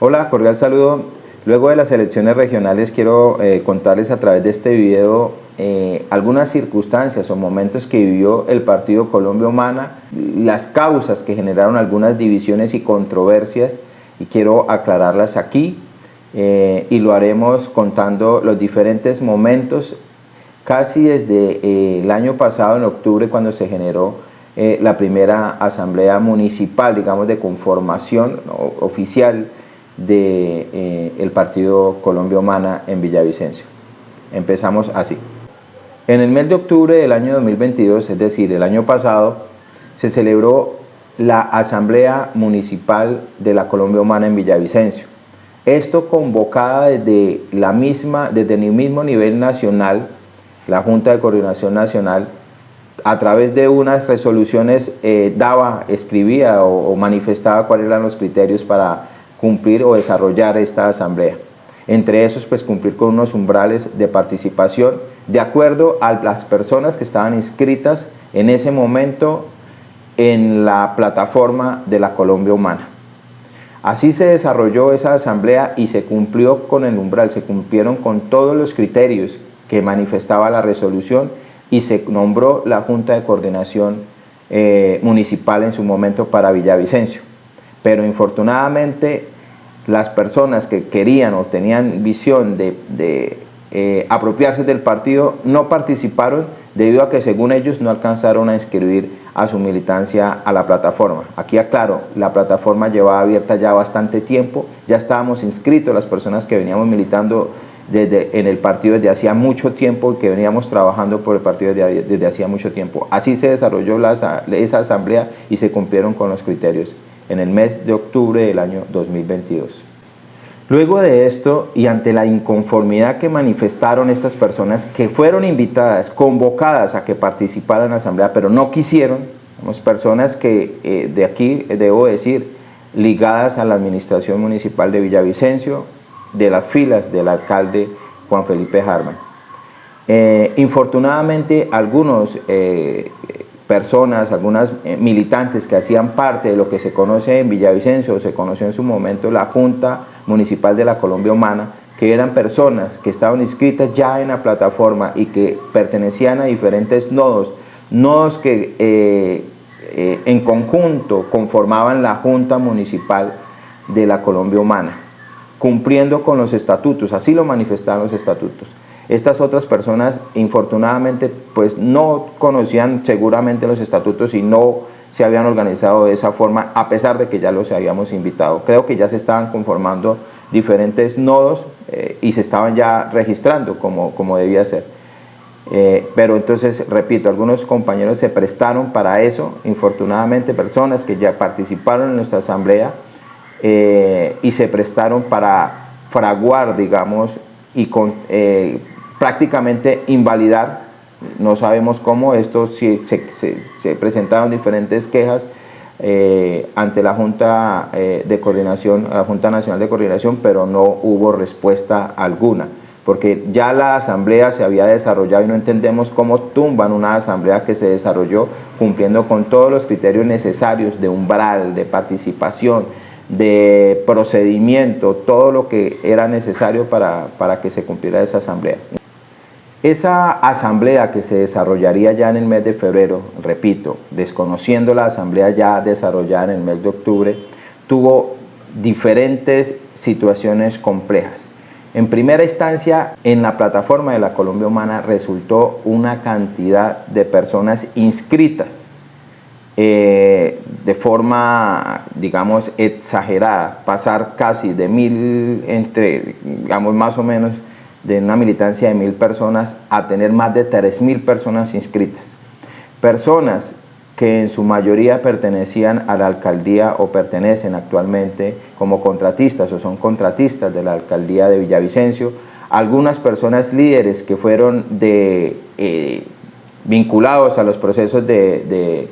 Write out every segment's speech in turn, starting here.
Hola, cordial saludo. Luego de las elecciones regionales quiero contarles a través de este video algunas circunstancias o momentos que vivió el Partido Colombia Humana, las causas que generaron algunas divisiones y controversias, y quiero aclararlas aquí, y lo haremos contando los diferentes momentos casi desde el año pasado, en octubre, cuando se generó la primera asamblea municipal, digamos, de conformación oficial del Partido Colombia Humana en Villavicencio. Empezamos así. En el mes de octubre del año 2022, es decir, el año pasado, se celebró la Asamblea Municipal de la Colombia Humana en Villavicencio. Esto convocada desde el mismo nivel nacional, la Junta de Coordinación Nacional, a través de unas resoluciones escribía o manifestaba cuáles eran los criterios para cumplir o desarrollar esta asamblea. Entre esos, pues cumplir con unos umbrales de participación de acuerdo a las personas que estaban inscritas en ese momento en la plataforma de la Colombia Humana. Así se desarrolló esa asamblea y se cumplió con el umbral, se cumplieron con todos los criterios que manifestaba la resolución y se nombró la Junta de Coordinación Municipal en su momento para Villavicencio. Pero infortunadamente las personas que querían o tenían visión de apropiarse del partido no participaron debido a que, según ellos, no alcanzaron a inscribir a su militancia a la plataforma. Aquí aclaro, la plataforma llevaba abierta ya bastante tiempo, ya estábamos inscritos las personas que veníamos militando en el partido desde hacía mucho tiempo y que veníamos trabajando por el partido desde hacía mucho tiempo. Así se desarrolló esa asamblea y se cumplieron con los criterios en el mes de octubre del año 2022. Luego de esto, y ante la inconformidad que manifestaron estas personas que fueron invitadas, convocadas a que participaran en la asamblea, pero no quisieron, personas que de aquí, debo decir, ligadas a la administración municipal de Villavicencio, de las filas del alcalde Juan Felipe Harman. Infortunadamente, algunas militantes que hacían parte de lo que se conoce en Villavicencio, o se conoció en su momento la Junta Municipal de la Colombia Humana, que eran personas que estaban inscritas ya en la plataforma y que pertenecían a diferentes nodos que en conjunto conformaban la Junta Municipal de la Colombia Humana, cumpliendo con los estatutos, así lo manifestaban los estatutos. Estas otras personas, infortunadamente, pues no conocían seguramente los estatutos y no se habían organizado de esa forma, a pesar de que ya los habíamos invitado. Creo que ya se estaban conformando diferentes nodos y se estaban ya registrando como debía ser. Pero entonces, repito, algunos compañeros se prestaron para eso, infortunadamente, personas que ya participaron en nuestra asamblea y se prestaron para fraguar, digamos, y prácticamente invalidar, no sabemos cómo, esto se presentaron diferentes quejas ante la Junta de Coordinación, la Junta Nacional de Coordinación, pero no hubo respuesta alguna, porque ya la asamblea se había desarrollado y no entendemos cómo tumban una asamblea que se desarrolló cumpliendo con todos los criterios necesarios de umbral, de participación, de procedimiento, todo lo que era necesario para que se cumpliera esa asamblea. Esa asamblea que se desarrollaría ya en el mes de febrero, repito, desconociendo la asamblea ya desarrollada en el mes de octubre, tuvo diferentes situaciones complejas. En primera instancia, en la plataforma de la Colombia Humana resultó una cantidad de personas inscritas de forma, digamos, exagerada, pasar casi de 1000, digamos, más o menos, de una militancia de 1000 personas a tener más de 3000 personas inscritas. Personas que en su mayoría pertenecían a la alcaldía o pertenecen actualmente como contratistas o son contratistas de la alcaldía de Villavicencio. Algunas personas líderes que fueron vinculados a los procesos de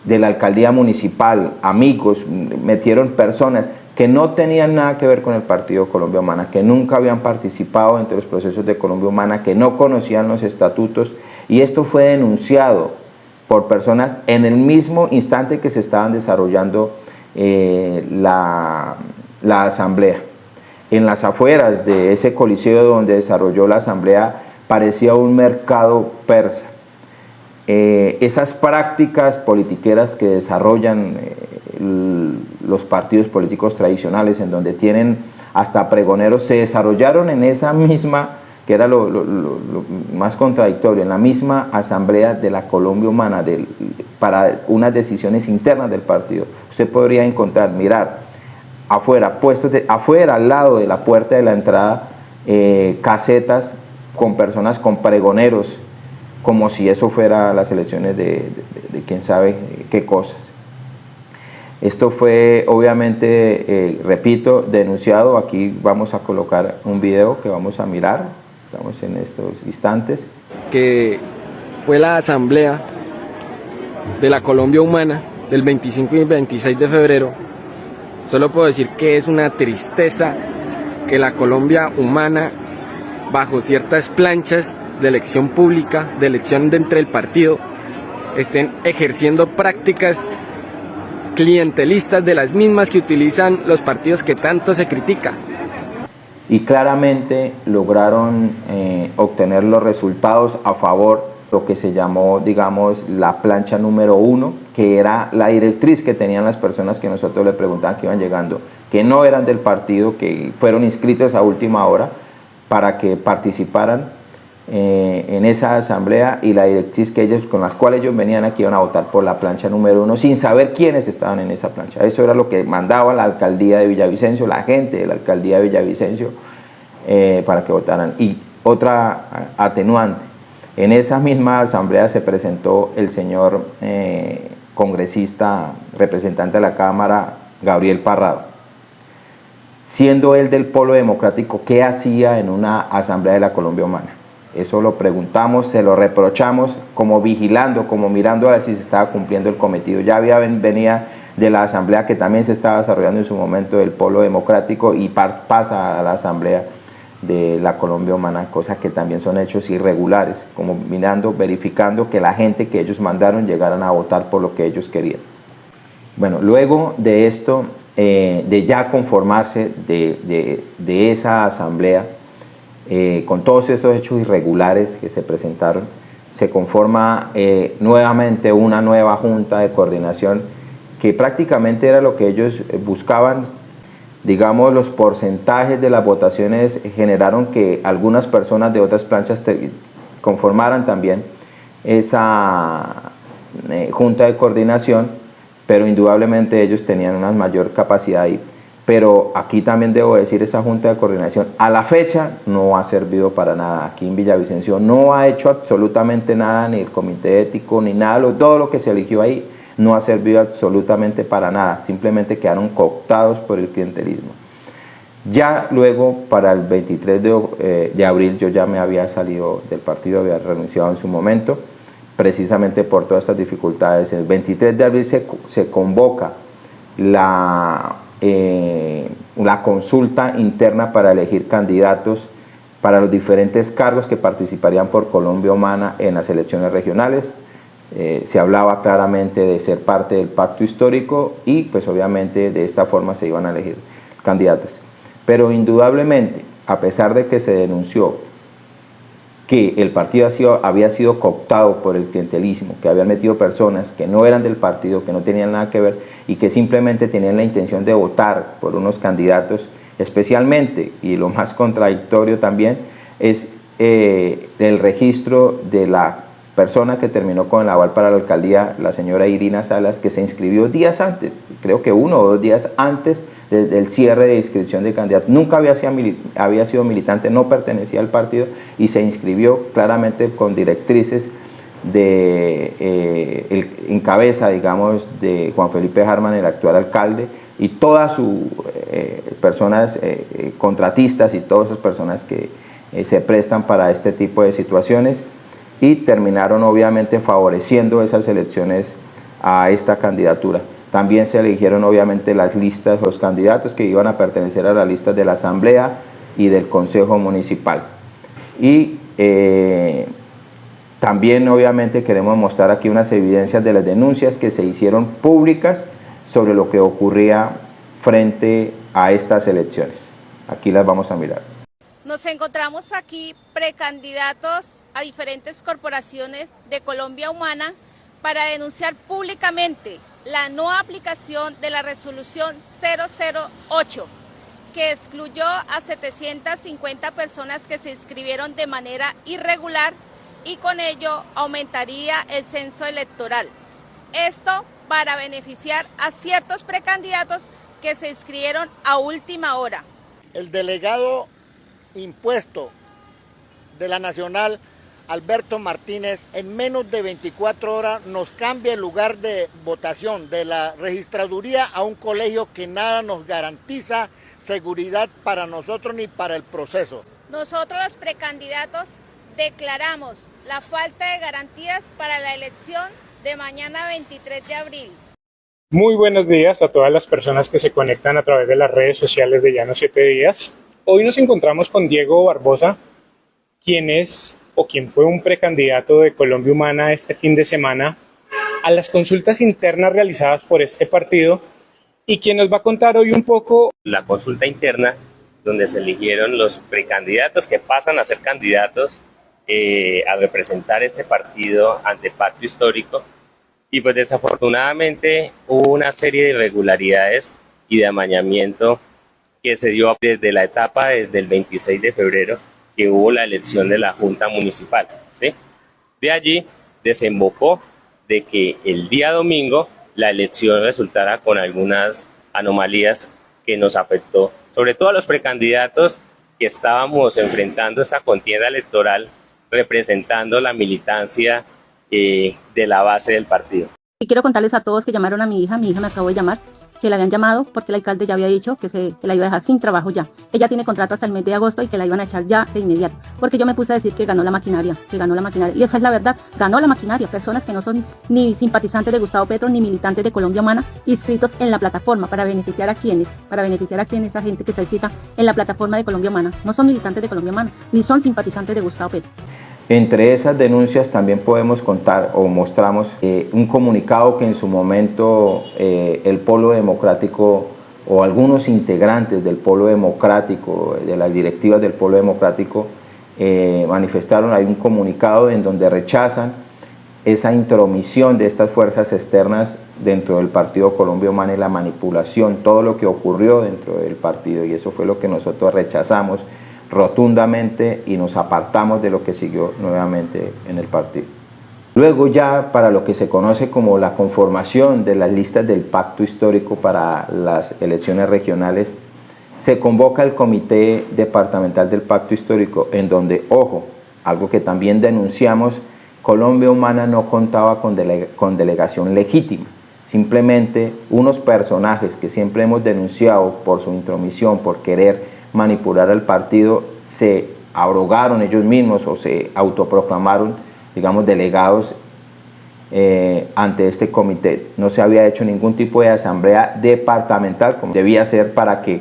la alcaldía municipal, amigos, metieron personas que no tenían nada que ver con el Partido Colombia Humana, que nunca habían participado entre los procesos de Colombia Humana, que no conocían los estatutos, y esto fue denunciado por personas en el mismo instante que se estaban desarrollando la asamblea. En las afueras de ese coliseo donde desarrolló la asamblea parecía un mercado persa. Esas prácticas politiqueras que desarrollan los partidos políticos tradicionales, en donde tienen hasta pregoneros, se desarrollaron en esa misma, que era lo más contradictorio, en la misma asamblea de la Colombia Humana, para unas decisiones internas del partido. Usted podría encontrar, mirar, afuera, afuera, al lado de la puerta de la entrada, casetas con personas, con pregoneros, como si eso fuera las elecciones de quién sabe qué cosas. Esto fue obviamente, repito, denunciado. Aquí vamos a colocar un video que vamos a mirar, estamos en estos instantes. Que fue la asamblea de la Colombia Humana del 25 y 26 de febrero. Solo puedo decir que es una tristeza que la Colombia Humana, bajo ciertas planchas de elección pública, de elección de entre el partido, estén ejerciendo prácticas clientelistas de las mismas que utilizan los partidos que tanto se critica. Y claramente lograron obtener los resultados a favor, lo que se llamó, digamos, la plancha número 1, que era la directriz que tenían las personas que nosotros le preguntaban que iban llegando, que no eran del partido, que fueron inscritos a última hora para que participaran en esa asamblea, y la directriz con las cuales ellos venían aquí iban a votar por la plancha número 1 sin saber quiénes estaban en esa plancha. Eso era lo que mandaba la alcaldía de Villavicencio, la gente de la alcaldía de Villavicencio, para que votaran. Y otra atenuante, en esa misma asamblea se presentó el señor congresista, representante de la Cámara, Gabriel Parrado. Siendo él del Polo Democrático, ¿qué hacía en una asamblea de la Colombia Humana? Eso lo preguntamos, se lo reprochamos, como vigilando, como mirando a ver si se estaba cumpliendo el cometido. Ya venía de la asamblea que también se estaba desarrollando en su momento del Polo Democrático, y pasa a la asamblea de la Colombia Humana, cosas que también son hechos irregulares, como mirando, verificando que la gente que ellos mandaron llegaran a votar por lo que ellos querían. Bueno, luego de esto, de ya conformarse de esa asamblea, con todos estos hechos irregulares que se presentaron, se conforma nuevamente una nueva junta de coordinación, que prácticamente era lo que ellos buscaban. Digamos, los porcentajes de las votaciones generaron que algunas personas de otras planchas conformaran también esa junta de coordinación, pero indudablemente ellos tenían una mayor capacidad ahí. Pero aquí también debo decir, esa junta de coordinación a la fecha no ha servido para nada. Aquí en Villavicencio no ha hecho absolutamente nada, ni el comité ético, ni nada, todo lo que se eligió ahí no ha servido absolutamente para nada, simplemente quedaron cooptados por el clientelismo. Ya luego, para el 23 de abril, yo ya me había salido del partido, había renunciado en su momento, precisamente por todas estas dificultades. El 23 de abril se convoca la consulta interna para elegir candidatos para los diferentes cargos que participarían por Colombia Humana en las elecciones regionales. Se hablaba claramente de ser parte del pacto histórico, y pues obviamente de esta forma se iban a elegir candidatos. Pero indudablemente, a pesar de que se denunció que el partido había sido cooptado por el clientelismo, que habían metido personas que no eran del partido, que no tenían nada que ver, y que simplemente tenían la intención de votar por unos candidatos, especialmente, y lo más contradictorio también, es el registro de la persona que terminó con el aval para la alcaldía, la señora Irina Salas, que se inscribió días antes, creo que 1 o 2 días antes del cierre de inscripción de candidato. Nunca había sido militante, no pertenecía al partido, y se inscribió claramente con directrices en cabeza, digamos, de Juan Felipe Harman, el actual alcalde, y todas sus personas contratistas y todas esas personas que se prestan para este tipo de situaciones, y terminaron obviamente favoreciendo esas elecciones a esta candidatura. También se eligieron obviamente las listas, los candidatos que iban a pertenecer a las listas de la Asamblea y del Consejo Municipal. Y también obviamente queremos mostrar aquí unas evidencias de las denuncias que se hicieron públicas sobre lo que ocurría frente a estas elecciones. Aquí las vamos a mirar. Nos encontramos aquí precandidatos a diferentes corporaciones de Colombia Humana para denunciar públicamente la no aplicación de la resolución 008, que excluyó a 750 personas que se inscribieron de manera irregular y con ello aumentaría el censo electoral. Esto para beneficiar a ciertos precandidatos que se inscribieron a última hora. El delegado impuesto de la Nacional, Alberto Martínez, en menos de 24 horas nos cambia el lugar de votación de la registraduría a un colegio que nada nos garantiza seguridad para nosotros ni para el proceso. Nosotros los precandidatos declaramos la falta de garantías para la elección de mañana 23 de abril. Muy buenos días a todas las personas que se conectan a través de las redes sociales de Ya No 7 Días. Hoy nos encontramos con Diego Barbosa, quien fue un precandidato de Colombia Humana este fin de semana a las consultas internas realizadas por este partido y quien nos va a contar hoy un poco la consulta interna donde se eligieron los precandidatos que pasan a ser candidatos a representar este partido ante Pacto Histórico. Y pues desafortunadamente hubo una serie de irregularidades y de amañamiento que se dio desde la etapa desde el 26 de febrero que hubo la elección de la Junta Municipal, ¿sí? De allí desembocó de que el día domingo la elección resultara con algunas anomalías que nos afectó, sobre todo a los precandidatos que estábamos enfrentando esta contienda electoral representando la militancia de la base del partido. Y quiero contarles a todos que llamaron a mi hija me acabó de llamar, que la habían llamado porque el alcalde ya había dicho que la iba a dejar sin trabajo ya. Ella tiene contrato hasta el mes de agosto y que la iban a echar ya de inmediato, porque yo me puse a decir que ganó la maquinaria, y esa es la verdad, ganó la maquinaria, personas que no son ni simpatizantes de Gustavo Petro ni militantes de Colombia Humana, inscritos en la plataforma para beneficiar a quienes, esa gente que se inscrita en la plataforma de Colombia Humana, no son militantes de Colombia Humana, ni son simpatizantes de Gustavo Petro. Entre esas denuncias también podemos contar o mostramos un comunicado que en su momento el Polo Democrático o algunos integrantes del Polo Democrático, de las directivas del Polo Democrático, manifestaron. Hay un comunicado en donde rechazan esa intromisión de estas fuerzas externas dentro del partido Colombia Humana y la manipulación, todo lo que ocurrió dentro del partido, y eso fue lo que nosotros rechazamos rotundamente y nos apartamos de lo que siguió nuevamente en el partido. Luego ya para lo que se conoce como la conformación de las listas del Pacto Histórico para las elecciones regionales, se convoca el Comité Departamental del Pacto Histórico, en donde, ojo, algo que también denunciamos, Colombia Humana no contaba con delegación legítima. Simplemente unos personajes que siempre hemos denunciado por su intromisión, por querer manipular al partido, se abrogaron ellos mismos o se autoproclamaron, digamos, delegados ante este comité. No se había hecho ningún tipo de asamblea departamental como debía ser para que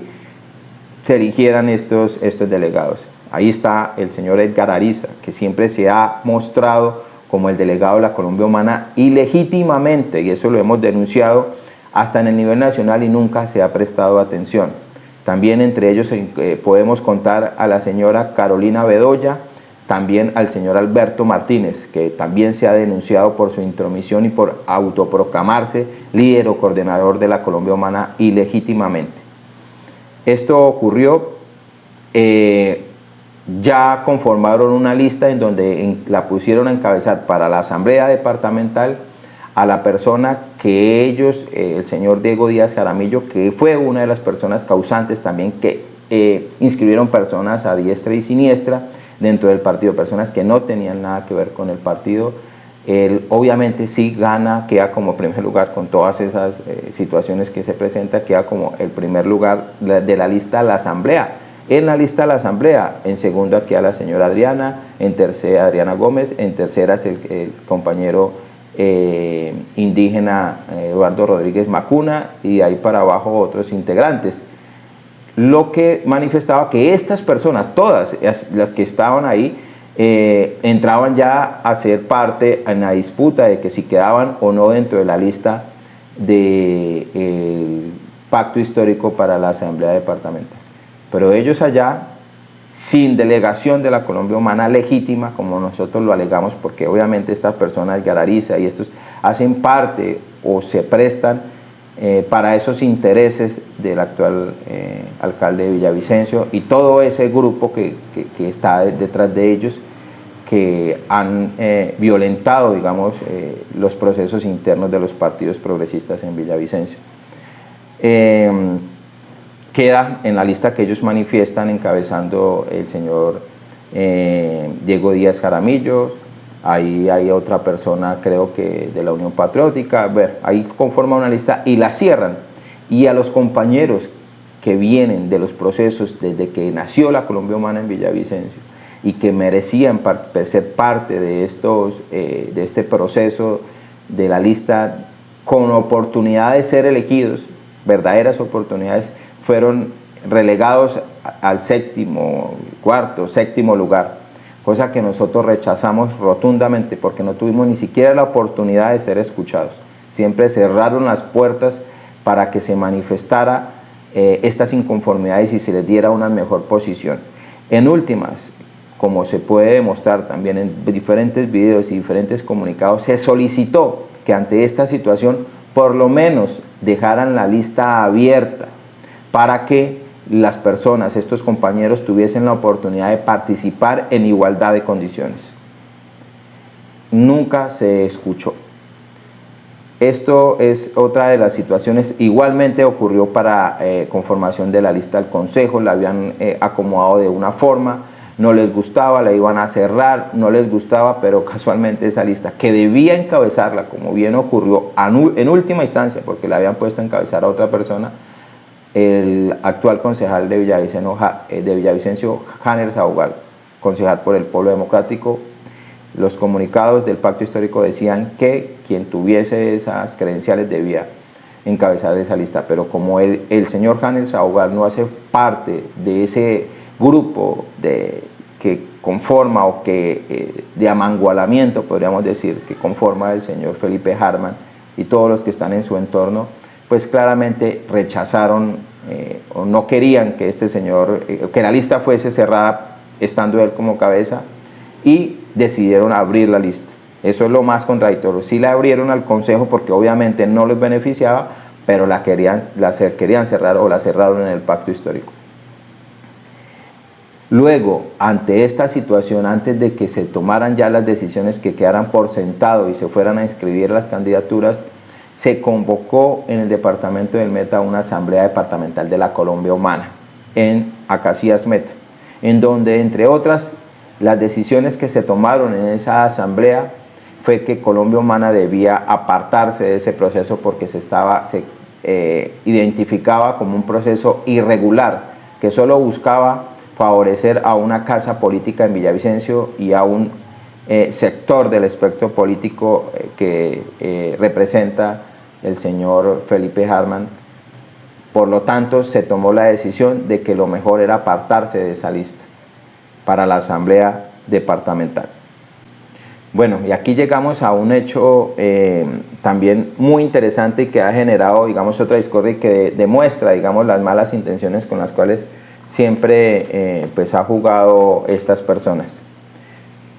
se eligieran estos delegados. Ahí está el señor Edgar Ariza, que siempre se ha mostrado como el delegado de la Colombia Humana ilegítimamente, y eso lo hemos denunciado hasta en el nivel nacional y nunca se ha prestado atención. También entre ellos podemos contar a la señora Carolina Bedoya, también al señor Alberto Martínez, que también se ha denunciado por su intromisión y por autoproclamarse líder o coordinador de la Colombia Humana ilegítimamente. Esto ocurrió, ya conformaron una lista en donde la pusieron a encabezar para la asamblea departamental a la persona que ellos, el señor Diego Díaz Jaramillo, que fue una de las personas causantes también que inscribieron personas a diestra y siniestra dentro del partido, personas que no tenían nada que ver con el partido. Él obviamente sí gana, queda como primer lugar con todas esas situaciones que se presentan, queda como el primer lugar de la lista de la asamblea. En la lista de la asamblea, en segundo queda la señora Adriana, en tercera Adriana Gómez, en tercera es el compañero indígena Eduardo Rodríguez Macuna, y ahí para abajo otros integrantes. Lo que manifestaba que estas personas, todas las que estaban ahí, entraban ya a ser parte en la disputa de que si quedaban o no dentro de la lista del pacto histórico para la Asamblea Departamental. Pero ellos allá, sin delegación de la Colombia Humana legítima, como nosotros lo alegamos, porque obviamente estas personas, Yarariza y estos, hacen parte o se prestan para esos intereses del actual alcalde de Villavicencio y todo ese grupo que está detrás de ellos, que han violentado, digamos, los procesos internos de los partidos progresistas en Villavicencio. Queda en la lista que ellos manifiestan encabezando el señor Diego Díaz Jaramillo, ahí hay otra persona, creo que de la Unión Patriótica, ahí conforman una lista y la cierran. Y a los compañeros que vienen de los procesos desde que nació la Colombia Humana en Villavicencio y que merecían ser parte de este proceso de la lista con oportunidad de ser elegidos, verdaderas oportunidades, fueron relegados al cuarto, séptimo lugar, cosa que nosotros rechazamos rotundamente porque no tuvimos ni siquiera la oportunidad de ser escuchados. Siempre cerraron las puertas para que se manifestara estas inconformidades y se les diera una mejor posición. En últimas, como se puede demostrar también en diferentes videos y diferentes comunicados, se solicitó que ante esta situación por lo menos dejaran la lista abierta para que las personas, estos compañeros, tuviesen la oportunidad de participar en igualdad de condiciones. Nunca se escuchó. Esto es otra de las situaciones. Igualmente ocurrió para conformación de la lista del Consejo, la habían acomodado de una forma, no les gustaba, la iban a cerrar, no les gustaba, pero casualmente esa lista que debía encabezarla, como bien ocurrió en última instancia, porque la habían puesto a encabezar a otra persona, el actual concejal de Villavicencio, Janer Saugal, concejal por el Polo Democrático. Los comunicados del Pacto Histórico decían que quien tuviese esas credenciales debía encabezar esa lista, pero como el señor Janer Saugal no hace parte de ese grupo que conforma o que de amangualamiento, podríamos decir, que conforma el señor Felipe Harman y todos los que están en su entorno, pues claramente rechazaron o no querían que este señor, que la lista fuese cerrada estando él como cabeza, y decidieron abrir la lista. Eso es lo más contradictorio. Sí la abrieron al Consejo porque obviamente no les beneficiaba, pero la querían cerrar o la cerraron en el Pacto Histórico. Luego, ante esta situación, antes de que se tomaran ya las decisiones que quedaran por sentado y se fueran a inscribir las candidaturas, se convocó en el departamento del Meta una asamblea departamental de la Colombia Humana en Acacías Meta, en donde, entre otras, las decisiones que se tomaron en esa asamblea fue que Colombia Humana debía apartarse de ese proceso porque se identificaba como un proceso irregular que solo buscaba favorecer a una casa política en Villavicencio y a un sector del espectro político que representa el señor Felipe Harman. Por lo tanto, se tomó la decisión de que lo mejor era apartarse de esa lista para la asamblea departamental. Bueno, y aquí llegamos a un hecho también muy interesante y que ha generado, digamos, otra discordia y que demuestra, digamos, las malas intenciones con las cuales siempre pues ha jugado estas personas.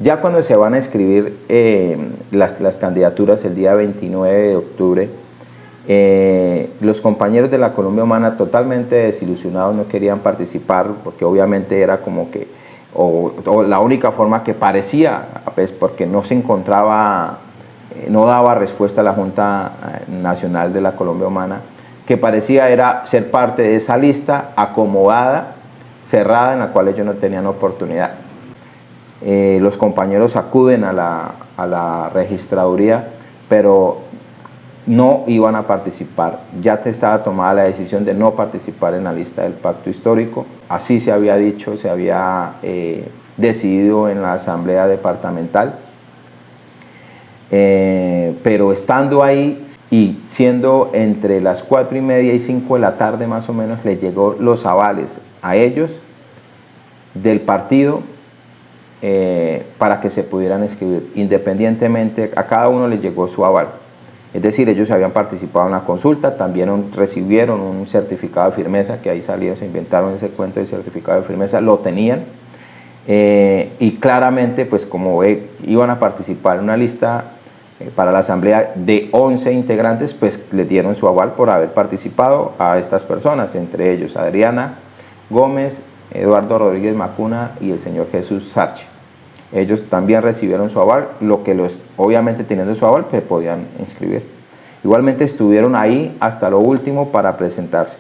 Ya cuando se van a escribir las candidaturas el día 29 de octubre, los compañeros de la Colombia Humana, totalmente desilusionados, no querían participar porque obviamente era como que o la única forma que parecía, pues porque no se encontraba, no daba respuesta a la Junta Nacional de la Colombia Humana, que parecía era ser parte de esa lista acomodada, cerrada, en la cual ellos no tenían oportunidad. Los compañeros acuden a la registraduría, pero no iban a participar. Ya estaba tomada la decisión de no participar en la lista del Pacto Histórico. Así se había dicho, se había decidido en la asamblea departamental. Pero estando ahí y siendo entre las 4:30 y 5 de la tarde más o menos, les llegó los avales a ellos del partido para que se pudieran inscribir. Independientemente, a cada uno les llegó su aval. Es decir, ellos habían participado en la consulta, también recibieron un certificado de firmeza, que ahí salieron, se inventaron ese cuento de certificado de firmeza, lo tenían, y claramente, pues como iban a participar en una lista para la asamblea de 11 integrantes, pues le dieron su aval por haber participado a estas personas, entre ellos Adriana Gómez, Eduardo Rodríguez Macuna y el señor Jesús Sarche. Ellos también recibieron su aval, lo que obviamente teniendo su aval, pues podían inscribir. Igualmente estuvieron ahí hasta lo último para presentarse,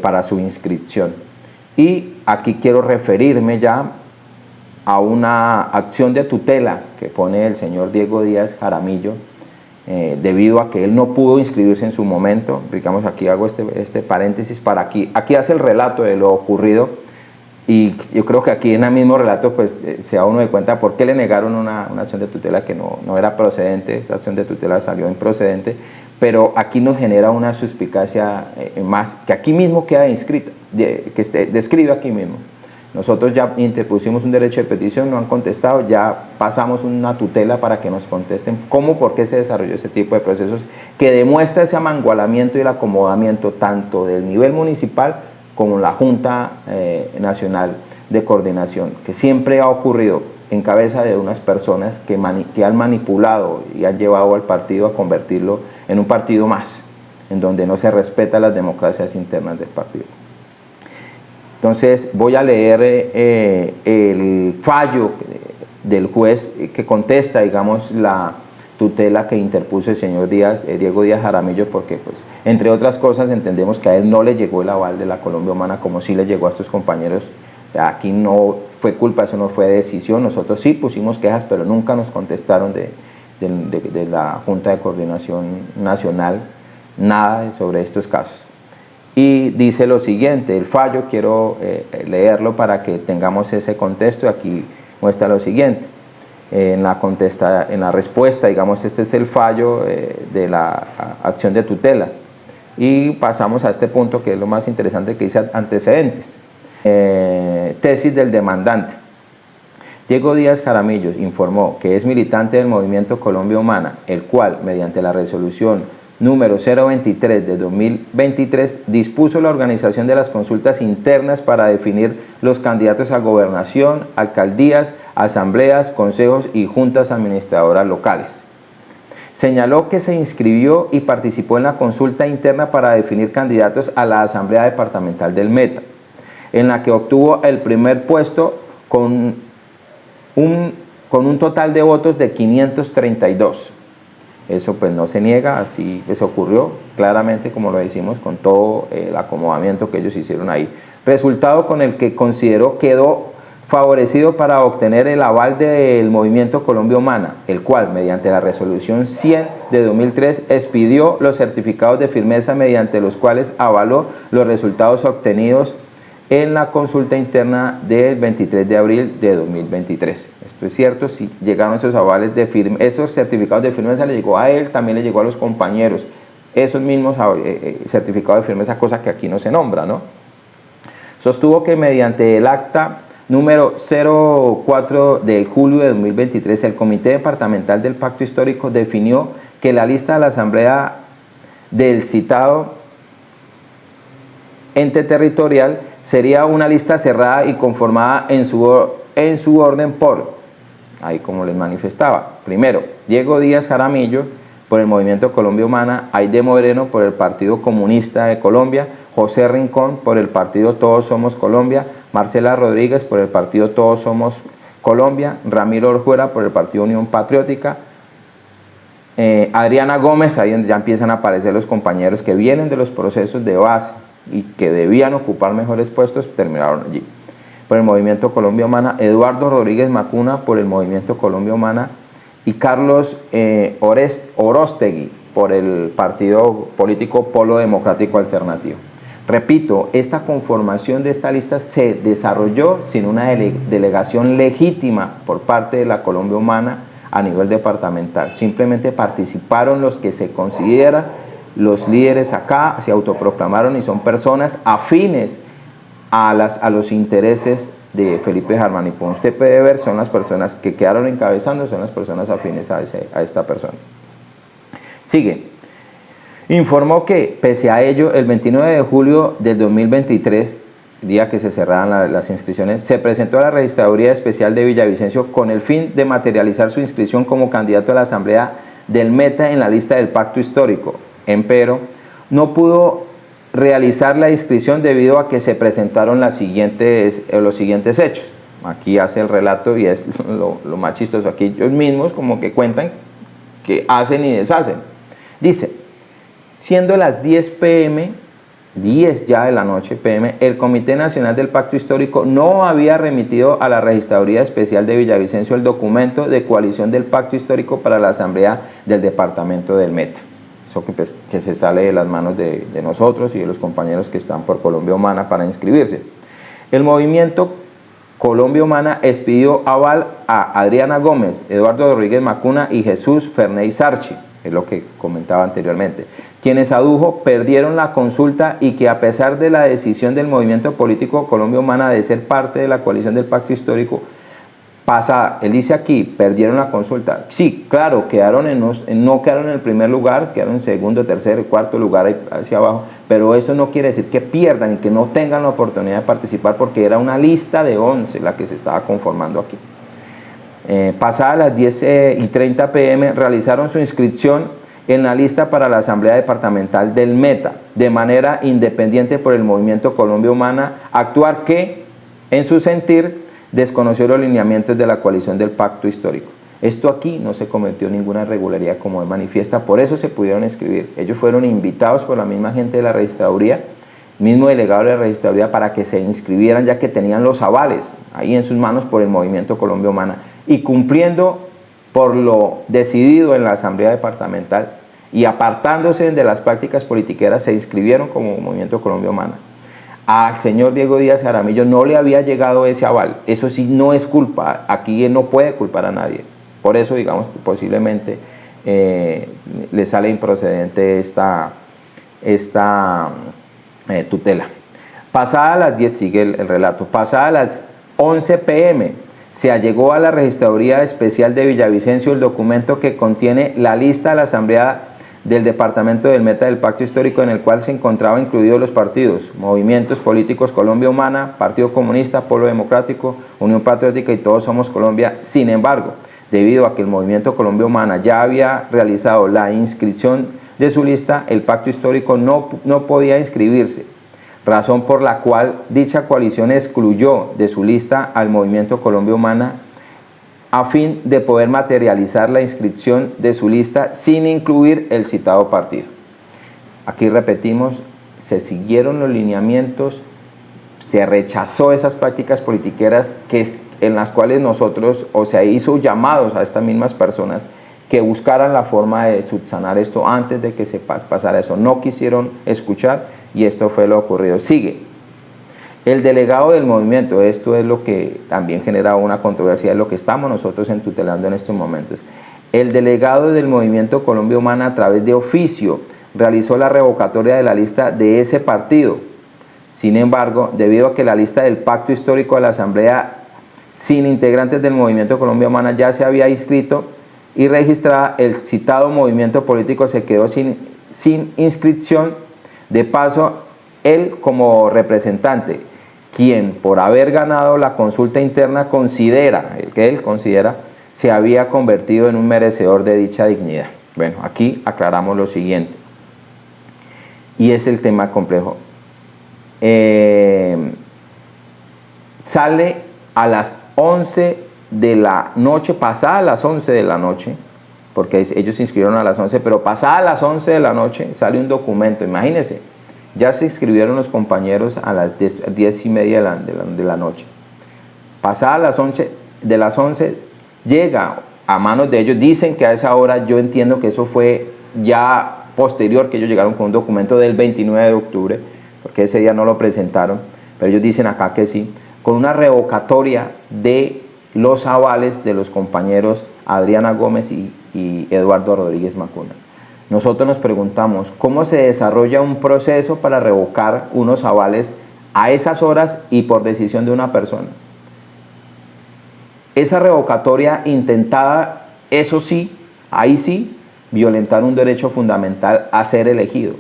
para su inscripción. Y aquí quiero referirme ya a una acción de tutela que pone el señor Diego Díaz Jaramillo, debido a que él no pudo inscribirse en su momento. Digamos, aquí hago este paréntesis para aquí hace el relato de lo ocurrido, y yo creo que aquí en el mismo relato pues se da uno de cuenta por qué le negaron una acción de tutela que no era procedente. La acción de tutela salió improcedente, pero aquí nos genera una suspicacia más, que aquí mismo queda inscrita, que se describe aquí mismo. Nosotros ya interpusimos un derecho de petición, no han contestado, ya pasamos una tutela para que nos contesten cómo, por qué se desarrolló ese tipo de procesos, que demuestra ese amangualamiento y el acomodamiento tanto del nivel municipal como la Junta Nacional de Coordinación, que siempre ha ocurrido en cabeza de unas personas que han manipulado y han llevado al partido a convertirlo en un partido más, en donde no se respetan las democracias internas del partido. Entonces voy a leer el fallo del juez que contesta, digamos, la tutela que interpuso el señor Diego Díaz Jaramillo, porque pues, entre otras cosas entendemos que a él no le llegó el aval de la Colombia Humana como sí le llegó a estos compañeros. Aquí no fue culpa, eso no fue decisión, nosotros sí pusimos quejas, pero nunca nos contestaron de la Junta de Coordinación Nacional nada sobre estos casos. Y dice lo siguiente, el fallo, quiero leerlo para que tengamos ese contexto. Aquí muestra lo siguiente, en la respuesta, digamos, este es el fallo de la acción de tutela. Y pasamos a este punto que es lo más interesante, que dice antecedentes. Tesis del demandante. Diego Díaz Jaramillo informó que es militante del movimiento Colombia Humana, el cual, mediante la resolución número 023 de 2023, dispuso la organización de las consultas internas para definir los candidatos a gobernación, alcaldías, asambleas, consejos y juntas administradoras locales. Señaló que se inscribió y participó en la consulta interna para definir candidatos a la Asamblea Departamental del Meta, en la que obtuvo el primer puesto con un total de votos de 532. Eso pues no se niega, así pues ocurrió claramente, como lo decimos, con todo el acomodamiento que ellos hicieron ahí. Resultado con el que consideró quedó favorecido para obtener el aval del movimiento Colombia Humana, el cual, mediante la resolución 100 de 2003, expidió los certificados de firmeza mediante los cuales avaló los resultados obtenidos en la consulta interna del 23 de abril de 2023. Esto es cierto, si llegaron esos avales de firmeza, esos certificados de firmeza le llegó a él, también le llegó a los compañeros, esos mismos certificados de firmeza, cosa que aquí no se nombra, ¿no? Sostuvo que mediante el acta número 04 de julio de 2023, el Comité Departamental del Pacto Histórico definió que la lista de la Asamblea del citado ente territorial sería una lista cerrada y conformada en su orden por, ahí como les manifestaba, primero, Diego Díaz Jaramillo por el Movimiento Colombia Humana, Aide Moreno por el Partido Comunista de Colombia, José Rincón por el Partido Todos Somos Colombia, Marcela Rodríguez por el Partido Todos Somos Colombia, Ramiro Orjuela por el Partido Unión Patriótica, Adriana Gómez, ahí donde ya empiezan a aparecer los compañeros que vienen de los procesos de base y que debían ocupar mejores puestos, terminaron allí. Por el Movimiento Colombia Humana, Eduardo Rodríguez Macuna por el Movimiento Colombia Humana y Carlos Orostegui por el partido político Polo Democrático Alternativo. Repito, esta conformación de esta lista se desarrolló sin una delegación legítima por parte de la Colombia Humana a nivel departamental. Simplemente participaron los que se consideran los líderes acá, se autoproclamaron y son personas afines a los intereses de Felipe Germán y Ponce. Usted puede ver, son las personas que quedaron encabezando, son las personas afines a esta persona. Sigue. Informó que, pese a ello, el 29 de julio del 2023, día que se cerraban las inscripciones, se presentó a la Registraduría Especial de Villavicencio con el fin de materializar su inscripción como candidato a la Asamblea del Meta en la lista del Pacto Histórico. Empero, no pudo realizar la inscripción debido a que se presentaron los siguientes hechos. Aquí hace el relato y es lo más chistoso. Aquí ellos mismos como que cuentan que hacen y deshacen. Dice, siendo las 10 p.m., 10 ya de la noche p.m., el Comité Nacional del Pacto Histórico no había remitido a la Registraduría Especial de Villavicencio el documento de coalición del Pacto Histórico para la Asamblea del Departamento del Meta. Eso que se sale de las manos de nosotros y de los compañeros que están por Colombia Humana para inscribirse. El movimiento Colombia Humana expidió aval a Adriana Gómez, Eduardo Rodríguez Macuna y Jesús Ferney Sarchi, es lo que comentaba anteriormente, quienes adujo perdieron la consulta y que a pesar de la decisión del movimiento político Colombia Humana de ser parte de la coalición del Pacto Histórico pasada, él dice aquí, perdieron la consulta. Sí, claro, no quedaron en el primer lugar, quedaron en segundo, tercer, cuarto lugar ahí hacia abajo, pero eso no quiere decir que pierdan y que no tengan la oportunidad de participar porque era una lista de 11 la que se estaba conformando aquí. Pasadas las 10:30 p.m. realizaron su inscripción en la lista para la Asamblea Departamental del Meta, de manera independiente por el movimiento Colombia Humana, actuar que, en su sentir, desconoció los lineamientos de la coalición del Pacto Histórico. Esto aquí no se cometió ninguna irregularidad como es manifiesta, por eso se pudieron inscribir. Ellos fueron invitados por la misma gente de la registraduría, mismo delegado de la registraduría, para que se inscribieran ya que tenían los avales ahí en sus manos por el movimiento Colombia Humana y cumpliendo por lo decidido en la Asamblea Departamental y apartándose de las prácticas politiqueras, se inscribieron como movimiento Colombia Humana. Al señor Diego Díaz Jaramillo no le había llegado ese aval. Eso sí no es culpa, aquí él no puede culpar a nadie. Por eso, digamos, posiblemente le sale improcedente esta tutela. Pasada las 10, sigue el relato, pasada las 11 p.m., se allegó a la Registraduría Especial de Villavicencio el documento que contiene la lista de la Asamblea del Departamento del Meta del Pacto Histórico, en el cual se encontraban incluidos los partidos, movimientos políticos Colombia Humana, Partido Comunista, Pueblo Democrático, Unión Patriótica y Todos Somos Colombia. Sin embargo, debido a que el movimiento Colombia Humana ya había realizado la inscripción de su lista, el Pacto Histórico no podía inscribirse, razón por la cual dicha coalición excluyó de su lista al movimiento Colombia Humana a fin de poder materializar la inscripción de su lista sin incluir el citado partido. Aquí repetimos, se siguieron los lineamientos, se rechazó esas prácticas politiqueras en las cuales nosotros, o sea, hizo llamados a estas mismas personas que buscaran la forma de subsanar esto antes de que se pasara eso. No quisieron escuchar y esto fue lo ocurrido. Sigue. El delegado del movimiento, esto es lo que también genera una controversia, es lo que estamos nosotros entutelando en estos momentos. El delegado del movimiento Colombia Humana, a través de oficio, realizó la revocatoria de la lista de ese partido. Sin embargo, debido a que la lista del Pacto Histórico de la Asamblea sin integrantes del movimiento Colombia Humana ya se había inscrito y registrada, el citado movimiento político se quedó sin inscripción. De paso, él como representante, quien por haber ganado la consulta interna él considera se había convertido en un merecedor de dicha dignidad. Bueno, aquí aclaramos lo siguiente, y es el tema complejo. Sale a las 11 de la noche, pasadas las 11 de la noche, porque ellos se inscribieron a las 11, pero pasadas las 11 de la noche sale un documento, imagínense. Ya se inscribieron los compañeros a las 10:30 de la noche. Pasadas las 11, llega a manos de ellos. Dicen que a esa hora, yo entiendo que eso fue ya posterior, que ellos llegaron con un documento del 29 de octubre, porque ese día no lo presentaron, pero ellos dicen acá que sí, con una revocatoria de los avales de los compañeros Adriana Gómez y Eduardo Rodríguez Macuna. Nosotros nos preguntamos, ¿cómo se desarrolla un proceso para revocar unos avales a esas horas y por decisión de una persona? Esa revocatoria intentada, eso sí, ahí sí, violentar un derecho fundamental a ser elegido,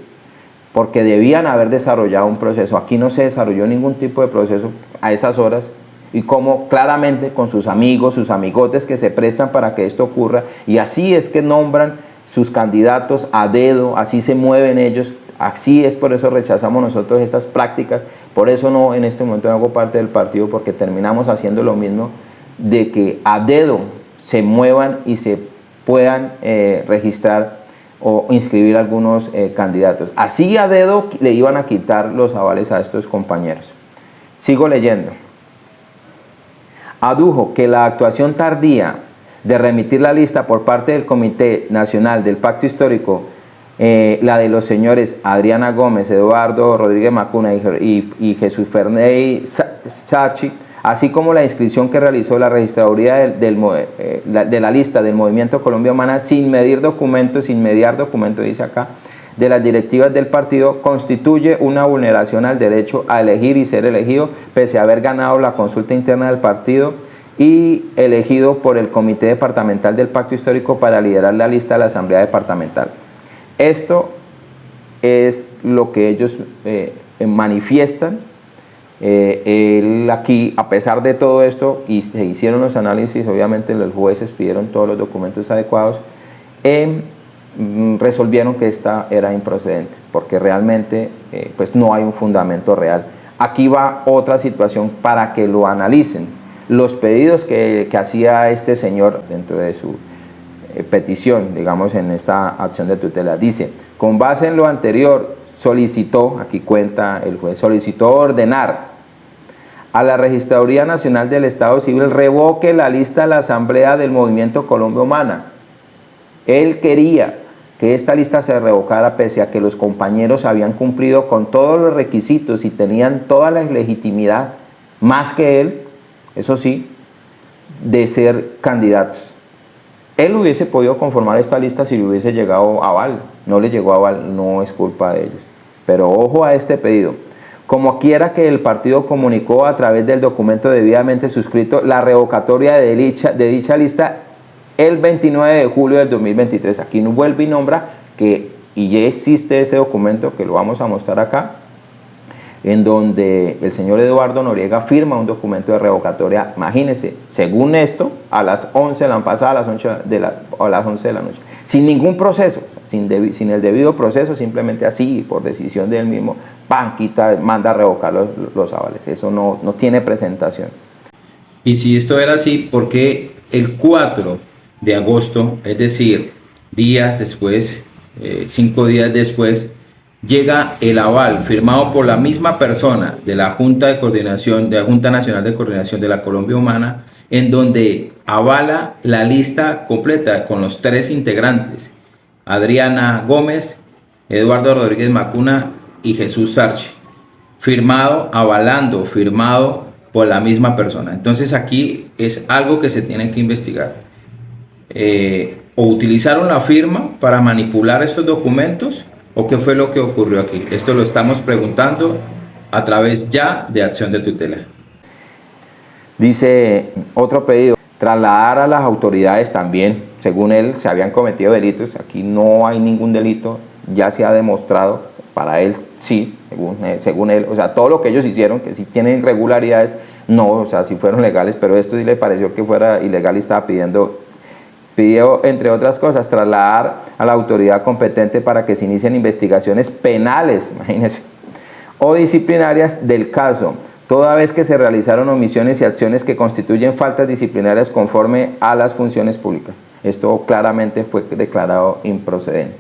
porque debían haber desarrollado un proceso. Aquí no se desarrolló ningún tipo de proceso a esas horas, y como claramente con sus amigos, sus amigotes que se prestan para que esto ocurra, y así es que nombran sus candidatos a dedo, así se mueven ellos, así es, por eso rechazamos nosotros estas prácticas, por eso no, en este momento no hago parte del partido, porque terminamos haciendo lo mismo, de que a dedo se muevan y se puedan registrar o inscribir algunos candidatos. Así a dedo le iban a quitar los avales a estos compañeros. Sigo leyendo. Adujo que la actuación tardía de remitir la lista por parte del Comité Nacional del Pacto Histórico, la de los señores Adriana Gómez, Eduardo Rodríguez Macuna y Jesús Ferney Sarchi, así como la inscripción que realizó la registraduría de la lista del Movimiento Colombia Humana sin mediar documento, dice acá, de las directivas del partido, constituye una vulneración al derecho a elegir y ser elegido, pese a haber ganado la consulta interna del partido y elegido por el Comité Departamental del Pacto Histórico para liderar la lista de la Asamblea Departamental. Esto es lo que ellos manifiestan. Él aquí, a pesar de todo esto, y se hicieron los análisis, obviamente los jueces pidieron todos los documentos adecuados, resolvieron que esta era improcedente, porque realmente pues no hay un fundamento real. Aquí va otra situación para que lo analicen. Los pedidos que hacía este señor dentro de su petición, digamos, en esta acción de tutela, dice: con base en lo anterior, solicitó, aquí cuenta el juez, solicitó ordenar a la Registraduría Nacional del Estado Civil revoque la lista de la Asamblea del Movimiento Colombia Humana. Él quería que esta lista se revocara pese a que los compañeros habían cumplido con todos los requisitos y tenían toda la legitimidad, más que él, eso sí, de ser candidatos. Él hubiese podido conformar esta lista si le hubiese llegado aval, no le llegó aval, no es culpa de ellos. Pero ojo a este pedido. Como quiera que el partido comunicó a través del documento debidamente suscrito la revocatoria de dicha lista el 29 de julio del 2023. Aquí no vuelve y nombra que, y ya existe ese documento que lo vamos a mostrar acá, en donde el señor Eduardo Noriega firma un documento de revocatoria, imagínense, según esto, a las 11 de la pasada, a las 11 de la noche, sin ningún proceso, sin el debido proceso, simplemente así, por decisión de él mismo, manda a revocar los avales. Eso no tiene presentación. Y si esto era así, ¿por qué el 4 de agosto, es decir, días después, 5 días después, llega el aval firmado por la misma persona de la Junta Nacional de Coordinación de la Colombia Humana, en donde avala la lista completa con los 3 integrantes: Adriana Gómez, Eduardo Rodríguez Macuna y Jesús Sarchi, firmado por la misma persona? Entonces aquí es algo que se tiene que investigar. O utilizaron la firma para manipular estos documentos, o qué fue lo que ocurrió aquí. Esto lo estamos preguntando a través ya de acción de tutela. Dice otro pedido: trasladar a las autoridades también, según él, se habían cometido delitos. Aquí no hay ningún delito, ya se ha demostrado, para él sí, según él, o sea, todo lo que ellos hicieron, que sí tienen irregularidades, no, o sea, sí fueron legales, pero esto sí le pareció que fuera ilegal y estaba pidió, entre otras cosas, trasladar a la autoridad competente para que se inicien investigaciones penales, imagínense, o disciplinarias del caso, toda vez que se realizaron omisiones y acciones que constituyen faltas disciplinarias conforme a las funciones públicas. Esto claramente fue declarado improcedente.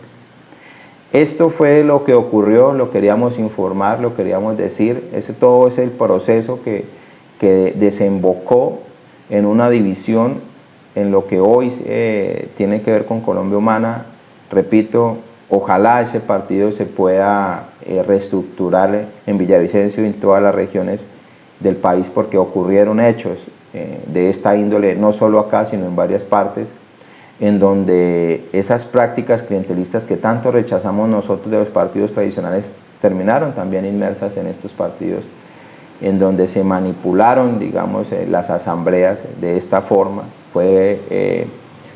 Esto fue lo que ocurrió, lo queríamos informar, lo queríamos decir. Todo es el proceso que desembocó en una división en lo que hoy tiene que ver con Colombia Humana. Repito, ojalá ese partido se pueda reestructurar en Villavicencio y en todas las regiones del país, porque ocurrieron hechos de esta índole, no solo acá, sino en varias partes, en donde esas prácticas clientelistas que tanto rechazamos nosotros de los partidos tradicionales terminaron también inmersas en estos partidos, en donde se manipularon, digamos, las asambleas de esta forma. Fue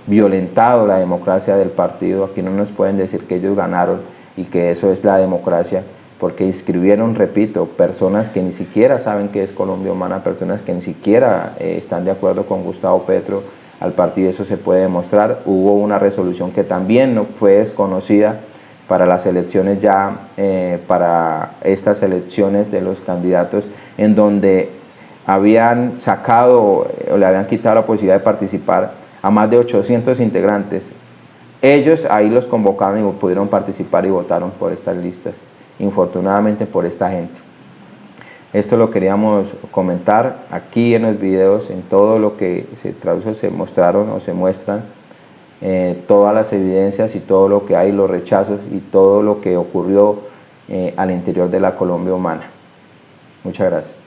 violentado la democracia del partido. Aquí no nos pueden decir que ellos ganaron y que eso es la democracia, porque inscribieron, repito, personas que ni siquiera saben qué es Colombia Humana, personas que ni siquiera están de acuerdo con Gustavo Petro al partido. Eso se puede demostrar. Hubo una resolución que también no fue desconocida para las elecciones para estas elecciones de los candidatos, en donde habían sacado o le habían quitado la posibilidad de participar a más de 800 integrantes. Ellos ahí los convocaron y pudieron participar y votaron por estas listas, infortunadamente por esta gente. Esto lo queríamos comentar aquí en los videos, en todo lo que se traduce, se mostraron o se muestran, todas las evidencias y todo lo que hay, los rechazos y todo lo que ocurrió al interior de la Colombia Humana. Muchas gracias.